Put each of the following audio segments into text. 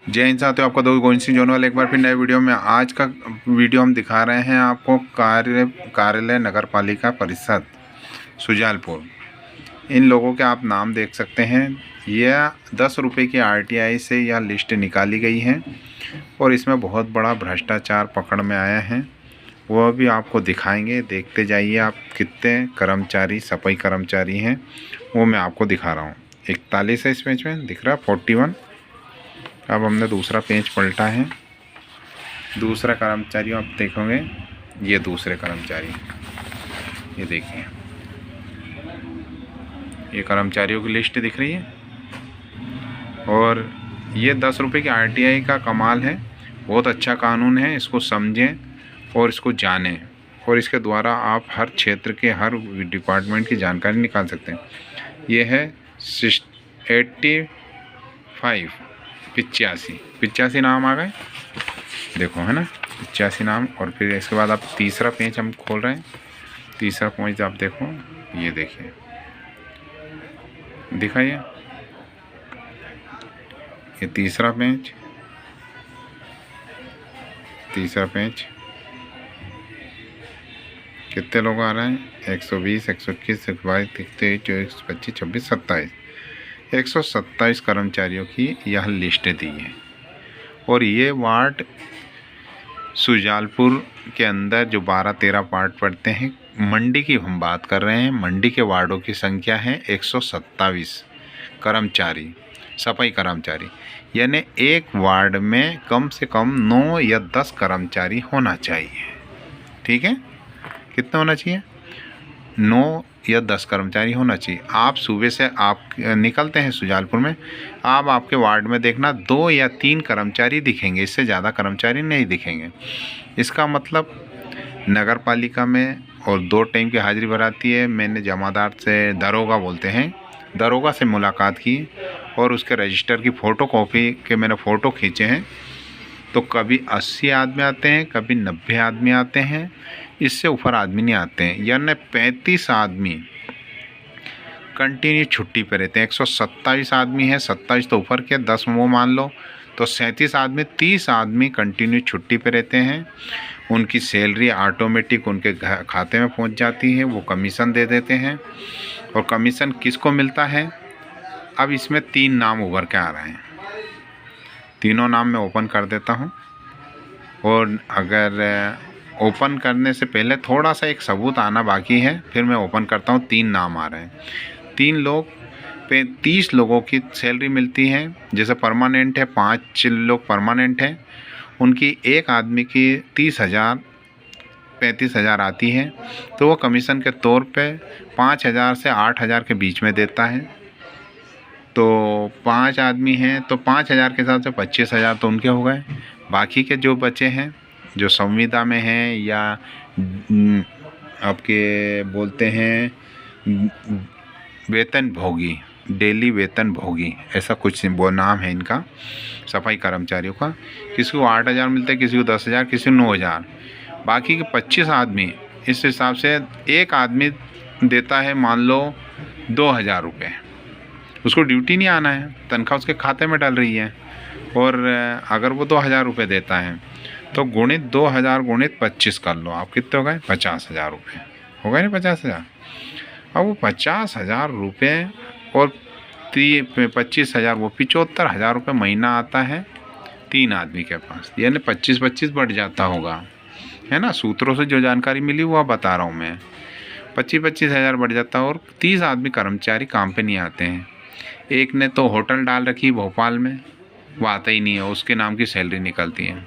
जय हिंद साथियों, आपका दोस्त गोविंद सिंह जोनवाल एक बार फिर नए वीडियो में। आज का वीडियो हम दिखा रहे हैं आपको कार्यालय नगर पालिका परिषद सुजालपुर। इन लोगों के आप नाम देख सकते हैं। यह 10 रुपये की RTI से यह लिस्ट निकाली गई है और इसमें बहुत बड़ा भ्रष्टाचार पकड़ में आया है। वह भी आपको दिखाएंगे, देखते जाइए आप कितने कर्मचारी सफाई कर्मचारी हैं वो मैं आपको दिखा रहा हूँ। 41 है इस पेज में दिख रहा 41। अब हमने दूसरा पेज पलटा है। दूसरा कर्मचारी आप देखोगे, ये दूसरे कर्मचारी, ये देखिए, ये कर्मचारियों की लिस्ट दिख रही है। और ये 10 रुपये की RTI का कमाल है। बहुत अच्छा कानून है, इसको समझें और इसको जानें और इसके द्वारा आप हर क्षेत्र के हर डिपार्टमेंट की जानकारी निकाल सकते हैं। ये है 85 नाम आ गए, देखो है ना, 85 नाम। और फिर इसके बाद आप तीसरा पेज हम खोल रहे हैं। तीसरा पेज आप देखो, ये देखिए, दिखाइए, ये तीसरा पेज कितने लोग आ रहे हैं? 120, 121, 122, 23, 24, 25, 26, 27, 127 कर्मचारियों की यह लिस्ट दी है। और ये वार्ड सुजालपुर के अंदर जो 12-13 वार्ड पड़ते हैं, मंडी की हम बात कर रहे हैं। मंडी के वार्डों की संख्या है 127 कर्मचारी, सफाई कर्मचारी। यानी एक वार्ड में कम से कम 9 या 10 कर्मचारी होना चाहिए। ठीक है, कितना होना चाहिए? 9 या 10 कर्मचारी होना चाहिए। आप सुबह से आप निकलते हैं सुजालपुर में, आप आपके वार्ड में देखना 2 या 3 कर्मचारी दिखेंगे, इससे ज़्यादा कर्मचारी नहीं दिखेंगे। इसका मतलब नगर पालिका में और 2 टाइम की हाजिरी भराती है। मैंने जमादार से, दरोगा बोलते हैं, दरोगा से मुलाकात की और उसके रजिस्टर की फ़ोटो कॉपी के मैंने फ़ोटो खींचे हैं। तो कभी 80 आदमी आते हैं, कभी 90 आदमी आते हैं, इससे ऊपर आदमी नहीं आते हैं। यानी 35 आदमी कंटिन्यू छुट्टी पे रहते हैं। 127 आदमी है, 27 तो ऊपर के 10 वो मान लो, तो 37 आदमी, 30 आदमी कंटिन्यू छुट्टी पे रहते हैं। उनकी सैलरी ऑटोमेटिक उनके खाते में पहुंच जाती है, वो कमीशन दे देते हैं। और कमीशन किसको मिलता है? अब इसमें 3 नाम उभर के आ रहे हैं। तीनों नाम मैं ओपन कर देता हूं। और अगर ओपन करने से पहले थोड़ा सा एक सबूत आना बाकी है, फिर मैं ओपन करता हूं। 3 नाम आ रहे हैं। 3 लोग पे 30 लोगों की सैलरी मिलती है। जैसे परमानेंट है, 5 लोग परमानेंट हैं, उनकी एक आदमी की 30,000 35,000 आती है। तो वो कमीशन के तौर पे 5,000 से 8,000 के बीच में देता है। तो 5 आदमी हैं तो 5,000 के हिसाब से 25,000 तो उनके हो गए। बाकी के जो बचे हैं, जो संविदा में हैं या आपके बोलते हैं वेतन भोगी, डेली वेतन भोगी, ऐसा कुछ वो नाम है इनका, सफाई कर्मचारियों का। किसी को 8,000 मिलता है, किसी को 10,000, किसी को 9,000। बाकी के 25 आदमी, इस हिसाब से एक आदमी देता है मान लो 2,000 रुपये। उसको ड्यूटी नहीं आना है, तनख्वाह उसके खाते में डल रही है। और अगर वो 2,000 रुपये देता है तो गुणित 2,000 गुणित 25 कर लो आप, कितने हो गए? 50,000 रुपये हो गए ना, 50,000। अब वो 50,000 रुपये और 25,000, वो 75,000 रुपये महीना आता है 3 आदमी के पास। यानी 25-25 बढ़ जाता होगा, है ना। सूत्रों से जो जानकारी मिली वो बता रहा हूँ मैं। 25,000 बढ़ जाता है और 30 आदमी कर्मचारी काम पे नहीं आते हैं। एक ने तो होटल डाल रखी भोपाल में, वो आता ही नहीं है, उसके नाम की सैलरी निकलती है।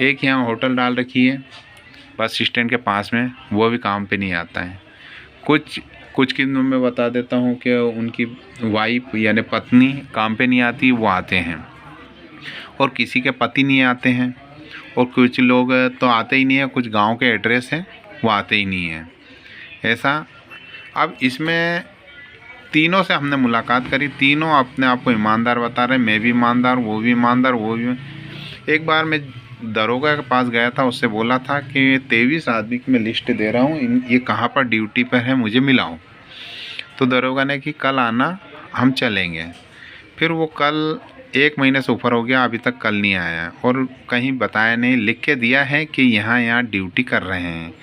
एक यहाँ होटल डाल रखी है बस स्टैंड के पास में, वो भी काम पे नहीं आता है। कुछ की मैं बता देता हूँ कि उनकी वाइफ यानी पत्नी काम पे नहीं आती, वो आते हैं। और किसी के पति नहीं आते हैं। और कुछ लोग तो आते ही नहीं है, कुछ गांव के एड्रेस हैं वो आते ही नहीं है, ऐसा। अब इसमें तीनों से हमने मुलाकात करी, तीनों अपने आप को ईमानदार बता रहे हैं। मैं भी ईमानदार, वो भी ईमानदार, वो भी। एक बार मैं दरोगा के पास गया था, उससे बोला था कि 23 आदमी की मैं लिस्ट दे रहा हूँ, ये कहाँ पर ड्यूटी पर है, मुझे मिलाओ। तो दरोगा ने कि कल आना, हम चलेंगे। फिर वो कल 1 महीने से ऊपर हो गया, अभी तक कल नहीं आया है और कहीं बताया नहीं। लिख के दिया है कि यहाँ ड्यूटी कर रहे हैं,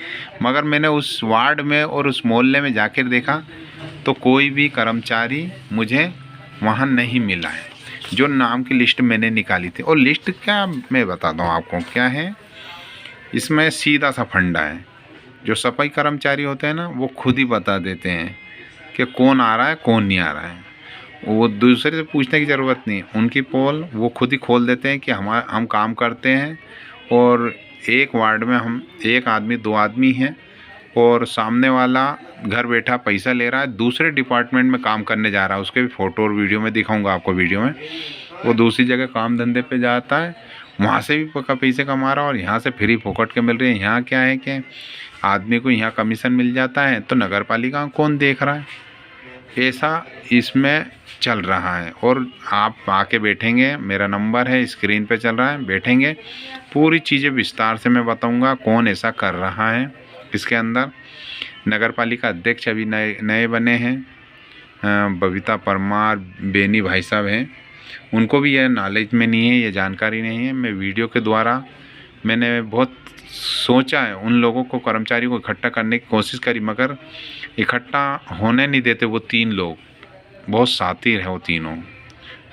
मगर मैंने उस वार्ड में और उस मोहल्ले में जाकर देखा तो कोई भी कर्मचारी मुझे वहाँ नहीं मिला है, जो नाम की लिस्ट मैंने निकाली थी। और लिस्ट क्या मैं बताता हूँ आपको क्या है इसमें। सीधा सा फंडा है, जो सफाई कर्मचारी होते हैं ना, वो खुद ही बता देते हैं कि कौन आ रहा है कौन नहीं आ रहा है। वो दूसरे से पूछने की ज़रूरत नहीं, उनकी पोल वो खुद ही खोल देते हैं कि हम काम करते हैं और एक वार्ड में हम 1 आदमी 2 आदमी हैं और सामने वाला घर बैठा पैसा ले रहा है, दूसरे डिपार्टमेंट में काम करने जा रहा है। उसके भी फ़ोटो और वीडियो में दिखाऊंगा आपको। वीडियो में वो दूसरी जगह काम धंधे पे जाता है, वहाँ से भी पैसे कमा रहा है और यहाँ से फ्री फोकट के मिल रहे हैं। यहाँ क्या है कि आदमी को यहाँ कमीशन मिल जाता है, तो नगर पालिका कौन देख रहा है? ऐसा इसमें चल रहा है। और आप आके बैठेंगे, मेरा नंबर है स्क्रीन पे चल रहा है, बैठेंगे पूरी चीज़ें विस्तार से मैं बताऊंगा कौन ऐसा कर रहा है। इसके अंदर नगर पालिका अध्यक्ष अभी नए बने हैं, बबीता परमार बेनी भाई साहब हैं। उनको भी यह नॉलेज में नहीं है, ये जानकारी नहीं है। मैं वीडियो के द्वारा मैंने बहुत सोचा है, उन लोगों को कर्मचारी को इकट्ठा करने की कोशिश करी, मगर इकट्ठा होने नहीं देते वो 3 लोग, बहुत शातिर है वो तीनों।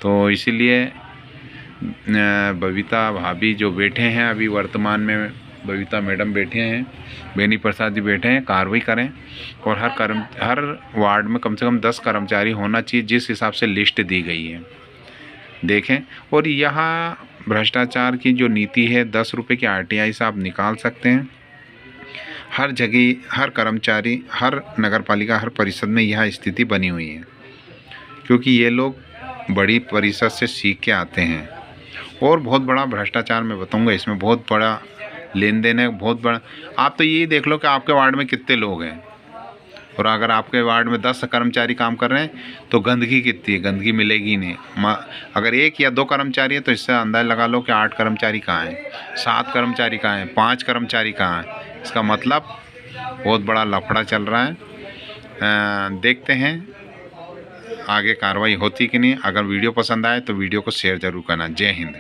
तो इसीलिए बबीता भाभी जो बैठे हैं अभी वर्तमान में, बबीता मैडम बैठे हैं, बेनी प्रसाद जी बैठे हैं, कार्रवाई करें। और हर वार्ड में कम से कम 10 कर्मचारी होना चाहिए, जिस हिसाब से लिस्ट दी गई है देखें। और यहाँ भ्रष्टाचार की जो नीति है, 10 रुपये की RTI से आप निकाल सकते हैं। हर जगह हर कर्मचारी, हर नगर पालिका, हर परिषद में यह स्थिति बनी हुई है, क्योंकि ये लोग बड़ी परिषद से सीख के आते हैं। और बहुत बड़ा भ्रष्टाचार मैं बताऊंगा, इसमें बहुत बड़ा लेन देन है, बहुत बड़ा। आप तो ये देख लो कि आपके वार्ड में कितने लोग हैं, और अगर आपके वार्ड में 10 कर्मचारी काम कर रहे हैं तो गंदगी कितनी है? गंदगी मिलेगी नहीं। अगर 1 या 2 कर्मचारी है तो इससे अंदाज़ा लगा लो कि 8 कर्मचारी कहाँ हैं, 7 कर्मचारी कहाँ हैं, 5 कर्मचारी कहाँ हैं। इसका मतलब बहुत बड़ा लफड़ा चल रहा है। देखते हैं आगे कार्रवाई होती कि नहीं। अगर वीडियो पसंद आए तो वीडियो को शेयर ज़रूर करना। जय हिंद।